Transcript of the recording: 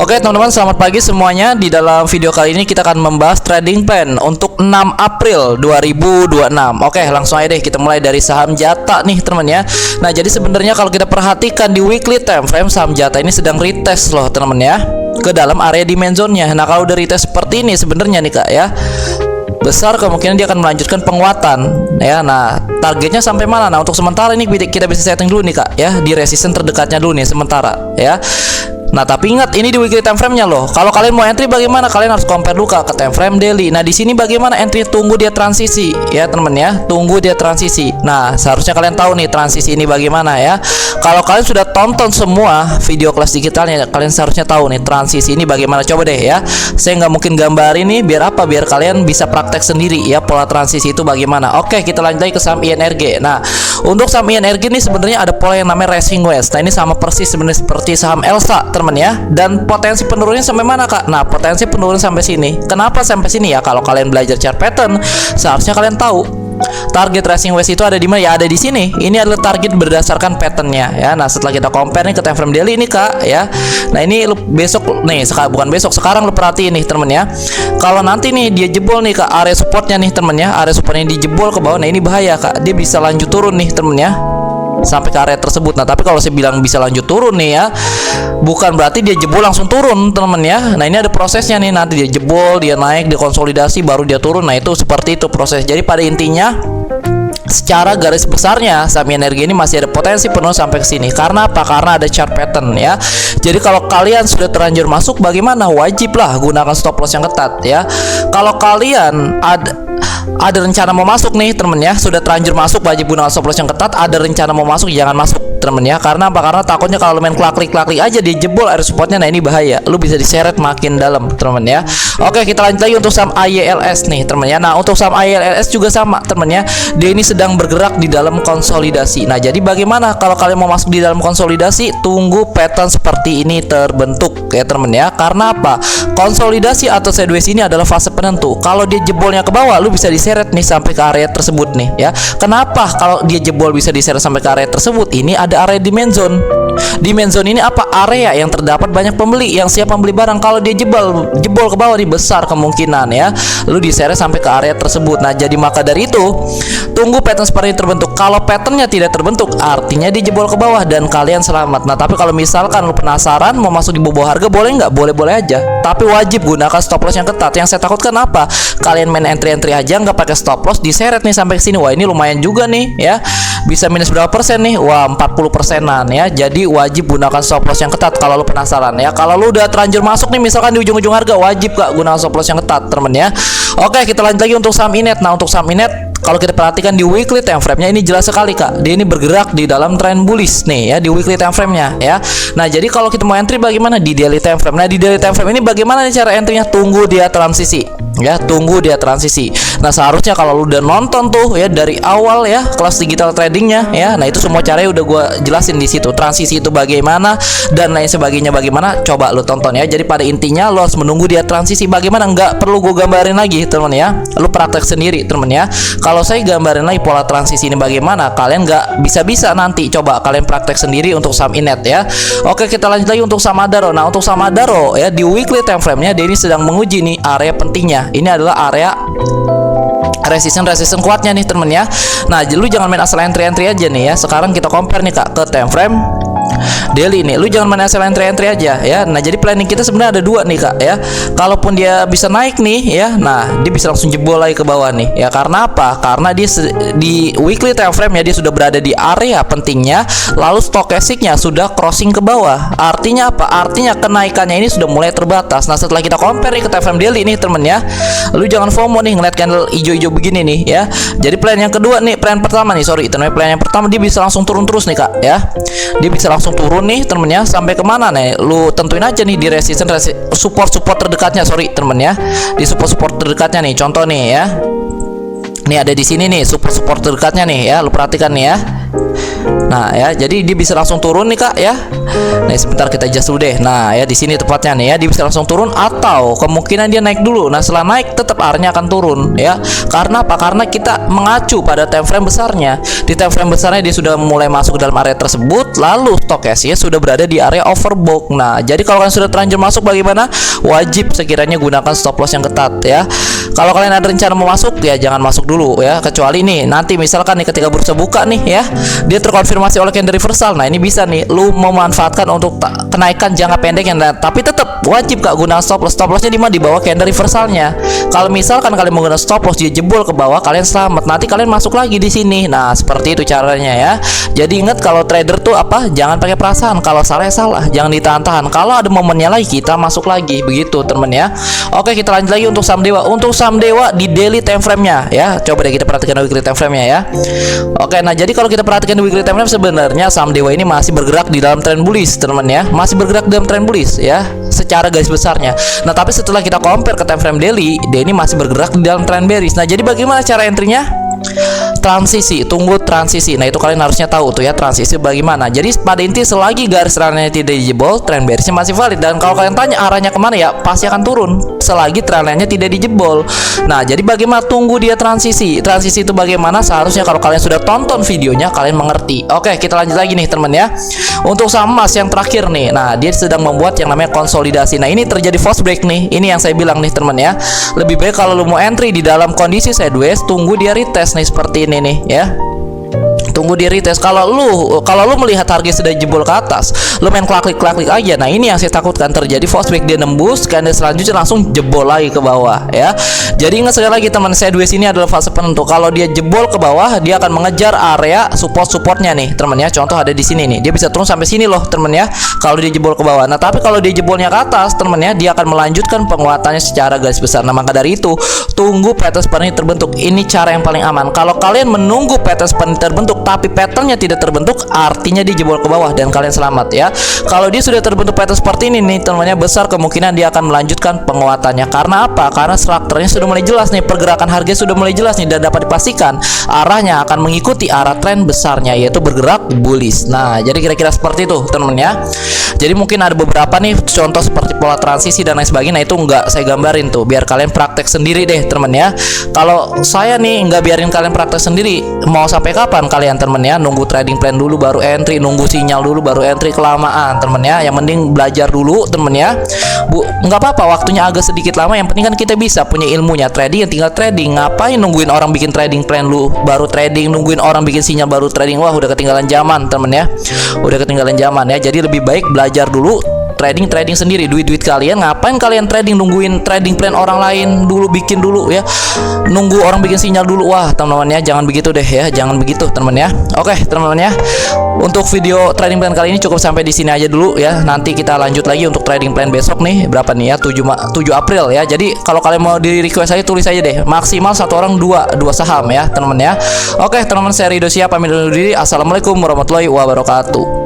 Oke teman-teman, selamat pagi semuanya. Di dalam video kali ini kita akan membahas trading plan untuk 6 April 2026. Oke, langsung aja deh kita mulai dari saham Jata nih teman ya. Nah, jadi sebenarnya kalau kita perhatikan di weekly time frame, saham Jata ini sedang retest loh teman ya, ke dalam area demand zone-nya. Nah, kalau udah retest seperti ini sebenarnya nih Kak ya, besar kemungkinan dia akan melanjutkan penguatan ya. Nah, targetnya sampai mana? Nah, untuk sementara ini kita bisa setting dulu nih Kak ya, di resisten terdekatnya dulu nih sementara ya. Nah, tapi ingat ini di weekly time frame-nya loh. Kalau kalian mau entry bagaimana? Kalian harus compare dulu ke time frame daily. Nah, di sini bagaimana entry? Tunggu dia transisi ya, teman ya. Tunggu dia transisi. Nah, seharusnya kalian tahu nih transisi ini bagaimana ya. Kalau kalian sudah tonton semua video kelas digitalnya, kalian seharusnya tahu nih transisi ini bagaimana. Coba deh ya. Saya nggak mungkin gambar ini biar apa? Biar kalian bisa praktek sendiri ya pola transisi itu bagaimana. Oke, kita lanjut lagi ke saham INRG. Nah, untuk saham INRG ini sebenarnya ada pola yang namanya rising wedge. Nah, ini sama persis sebenarnya seperti saham Elsa teman ya. Dan potensi penurunnya sampai mana Kak? Nah, potensi penurun sampai sini. Kenapa sampai sini ya? Kalau kalian belajar chart pattern, seharusnya kalian tahu target rising wedge itu ada di mana ya? Ada di sini. Ini adalah target berdasarkan patternnya ya. Nah, setelah kita compare nih ke time frame daily ini Kak ya. Nah, ini besok nih, bukan besok, sekarang lu perhatiin nih temen ya. Kalau nanti nih dia jebol nih ke area supportnya nih temen ya, area supportnya dijebol ke bawah, nah ini bahaya Kak. Dia bisa lanjut turun nih temen ya, sampai ke area tersebut. Nah, tapi kalau saya bilang bisa lanjut turun nih ya, bukan berarti dia jebol langsung turun temen ya. Nah, ini ada prosesnya nih, nanti dia jebol, dia naik, dia konsolidasi, baru dia turun. Nah, itu seperti itu proses. Jadi pada intinya secara garis besarnya saham INRG ini masih ada potensi penuh sampai ke sini. Karena apa? Karena ada chart pattern ya. Jadi kalau kalian sudah terlanjur masuk, bagaimana? Wajiblah gunakan stop loss yang ketat ya. Kalau kalian ada rencana mau masuk nih temen ya, sudah terlanjur masuk, wajib gunakan stop loss yang ketat. Ada rencana mau masuk, jangan masuk temen ya. Karena apa? Karena takutnya kalau lu main klik aja dia jebol area supportnya, nah ini bahaya, lu bisa diseret makin dalam temen ya. Oke, kita lanjut lagi untuk saham AYLS nih temen ya. Nah, untuk saham AYLS juga sama temen ya, dia ini sedang bergerak di dalam konsolidasi. Nah, jadi bagaimana kalau kalian mau masuk di dalam konsolidasi? Tunggu pattern seperti ini terbentuk ya temen ya. Karena apa? Konsolidasi atau sideways ini adalah fase penentu. Kalau dia jebolnya ke bawah, lu bisa diseret nih sampai ke area tersebut nih ya. Kenapa kalau dia jebol bisa diseret sampai ke area tersebut? Ini ada area demand zone. Demand zone ini apa? Area yang terdapat banyak pembeli yang siap membeli barang. Kalau dia jebol ke bawah, nih besar kemungkinan ya lu diseret sampai ke area tersebut. Nah, jadi maka dari itu tunggu pattern seperti ini terbentuk. Kalau patternnya tidak terbentuk, artinya dia jebol ke bawah dan kalian selamat. Nah, tapi kalau misalkan lu penasaran mau masuk di bawah harga, boleh nggak? Boleh-boleh aja, tapi wajib gunakan stop loss yang ketat. Yang saya takutkan apa? Kalian main entry aja nggak pakai stop loss, diseret nih sampai ke sini. Wah, ini lumayan juga nih ya, bisa minus berapa persen nih? Wah, 40%-an ya. Jadi wajib gunakan stop loss yang ketat kalau lu penasaran ya. Kalau lu udah terlanjur masuk nih misalkan di ujung-ujung harga, wajib gak gunakan stop loss yang ketat temen ya. Oke, kita lanjut lagi untuk saham Inet. Nah, untuk saham Inet kalau kita perhatikan di weekly time frame-nya ini jelas sekali Kak, dia ini bergerak di dalam trend bullish nih ya, di weekly time frame-nya ya. Nah, jadi kalau kita mau entry bagaimana? Di daily time frame. Nah, di daily time frame ini bagaimana nih cara entry-nya? Tunggu dia transisi ya, tunggu dia transisi. Nah, seharusnya kalau lu udah nonton tuh ya dari awal ya kelas digital tradingnya ya, nah itu semua caranya udah gua jelasin di situ. Transisi itu bagaimana dan lain sebagainya bagaimana, coba lu tonton ya. Jadi pada intinya lu harus menunggu dia transisi bagaimana, nggak perlu gua gambarin lagi temen ya, lu praktek sendiri temen ya. Kalau saya gambarin lagi pola transisi ini bagaimana, kalian nggak bisa nanti, coba kalian praktek sendiri untuk saham Inet ya. Oke, kita lanjut lagi untuk saham Adaro. Nah, untuk saham Adaro ya di weekly time frame-nya dia ini sedang menguji nih area pentingnya. Ini adalah area resisten kuatnya nih temen ya. Nah, lu jangan main asal entry aja nih ya. Sekarang kita compare nih Kak ke time frame daily nih. Lu jangan main asal entry aja ya. Nah, jadi planning kita sebenarnya ada dua nih Kak ya. Kalaupun dia bisa naik nih ya, nah dia bisa langsung jebol lagi ke bawah nih ya. Karena apa? Karena dia di weekly time frame ya dia sudah berada di area pentingnya, lalu stokastiknya sudah crossing ke bawah. Artinya apa? Artinya kenaikannya ini sudah mulai terbatas. Nah, setelah kita compare nih ke time frame daily nih temen ya, lu jangan FOMO nih ngeliat candle hijau-hijau begini nih ya. Jadi plan yang kedua nih, plan pertama nih, sorry, plan yang pertama dia bisa langsung turun terus nih Kak ya. Dia bisa langsung turun nih temennya sampai kemana nih? Lu tentuin aja nih di support terdekatnya, sorry temen ya. Di support terdekatnya nih, contoh nih ya. Nih ada di sini nih support terdekatnya nih ya, lu perhatikan nih ya. Nah ya, jadi dia bisa langsung turun nih Kak ya. Nah sebentar kita adjust dulu deh. Nah ya di sini tepatnya nih ya, dia bisa langsung turun atau kemungkinan dia naik dulu. Nah setelah naik tetap ARA-nya akan turun ya. Karena apa? Karena kita mengacu pada time frame besarnya. Di time frame besarnya dia sudah mulai masuk ke dalam area tersebut, lalu stokasnya sudah berada di area overbought. Nah jadi kalau kalian sudah terlanjur masuk bagaimana? Wajib sekiranya gunakan stop loss yang ketat ya. Kalau kalian ada rencana mau masuk ya jangan masuk dulu ya, kecuali nih nanti misalkan nih ketika bursa buka nih ya, dia terkonfirmasi oleh candle reversal. Nah ini bisa nih lu memanfaatkan untuk kenaikan jangka pendek yang tapi tetap wajib Kak gunakan stop loss. Stop lossnya di mana? Di bawah candle reversalnya. Kalau misalkan kalian menggunakan stop loss dia jebol ke bawah, kalian selamat, nanti kalian masuk lagi di sini. Nah seperti itu caranya ya. Jadi ingat kalau trader tuh apa, jangan pakai perasaan. Kalau salah ya salah, jangan ditahan-tahan. Kalau ada momennya lagi kita masuk lagi, begitu temen ya. Oke kita lanjut lagi untuk saham dewa. Untuk saham dewa di daily time frame-nya ya, coba deh kita perhatikan weekly time frame-nya ya. Oke, nah jadi kalau kita perhatikan di weekly time frame sebenarnya saham dewa ini masih bergerak di dalam tren bullish teman ya, masih bergerak dalam tren bullish ya secara garis besarnya. Nah tapi setelah kita compare ke time frame daily, dia ini masih bergerak di dalam tren bearish. Nah jadi bagaimana cara entry-nya? Transisi, tunggu transisi. Nah itu kalian harusnya tahu tuh ya, transisi bagaimana. Jadi pada inti selagi garis rananya tidak dijebol, tren bearishnya masih valid. Dan kalau kalian tanya arahnya kemana ya, pasti akan turun selagi tren line-nya tidak dijebol. Nah jadi bagaimana, tunggu dia transisi. Transisi itu bagaimana, seharusnya kalau kalian sudah tonton videonya kalian mengerti. Oke kita lanjut lagi nih teman ya. Untuk saham emas yang terakhir nih, nah dia sedang membuat yang namanya konsolidasi. Nah ini terjadi false break nih. Ini yang saya bilang nih teman ya, lebih baik kalau lu mau entry di dalam kondisi sideways, tunggu dia retest nih seperti ini nih ya. Tunggu di retest. Kalau lu melihat harga sudah jebol ke atas, lu main klik aja. Nah ini yang saya takutkan terjadi false break, dia nembus, candle selanjutnya langsung jebol lagi ke bawah ya. Jadi ingat sekali lagi teman, sideways ini adalah fase penentu. Kalau dia jebol ke bawah, dia akan mengejar area supportnya nih teman ya. Contoh ada di sini nih, dia bisa turun sampai sini loh teman ya, kalau dia jebol ke bawah. Nah tapi kalau dia jebolnya ke atas teman ya, dia akan melanjutkan penguatannya secara garis besar. Nah maka dari itu tunggu pattern seperti ini terbentuk. Ini cara yang paling aman. Kalau kalian menunggu pattern seperti ini terbentuk tapi patternnya tidak terbentuk, artinya dia jebol ke bawah dan kalian selamat ya. Kalau dia sudah terbentuk pattern seperti ini nih teman-teman, besar kemungkinan dia akan melanjutkan penguatannya. Karena apa? Karena strukturnya sudah mulai jelas nih, pergerakan harga sudah mulai jelas nih, dan dapat dipastikan arahnya akan mengikuti arah tren besarnya, yaitu bergerak bullish. Nah jadi kira-kira seperti itu teman-teman ya. Jadi mungkin ada beberapa nih contoh seperti pola transisi dan lain sebagainya. Nah itu nggak saya gambarin tuh, biar kalian praktek sendiri deh teman ya. Kalau saya nih nggak biarin kalian praktek sendiri, mau sampai kapan kalian teman ya? Nunggu trading plan dulu baru entry, nunggu sinyal dulu baru entry, kelamaan temen ya. Yang penting belajar dulu temen ya. Nggak apa-apa waktunya agak sedikit lama, yang penting kan kita bisa punya ilmunya trading, yang tinggal trading. Ngapain nungguin orang bikin trading plan lu baru trading, nungguin orang bikin sinyal baru trading? Wah udah ketinggalan zaman temen ya, udah ketinggalan zaman ya. Jadi lebih baik belajar dulu trading sendiri. Duit kalian ngapain kalian trading, nungguin trading plan orang lain dulu, bikin dulu ya, nunggu orang bikin sinyal dulu. Wah teman-teman ya, jangan begitu deh ya, jangan begitu teman ya. Oke teman-teman ya, untuk video trading plan kali ini cukup sampai di sini aja dulu ya. Nanti kita lanjut lagi untuk trading plan besok nih, berapa nih ya, 7 April ya. Jadi kalau kalian mau di request aja, tulis aja deh, maksimal satu orang dua saham ya teman-teman ya. Oke teman-teman, saya Rido siap pamit undur diri. Assalamualaikum warahmatullahi wabarakatuh.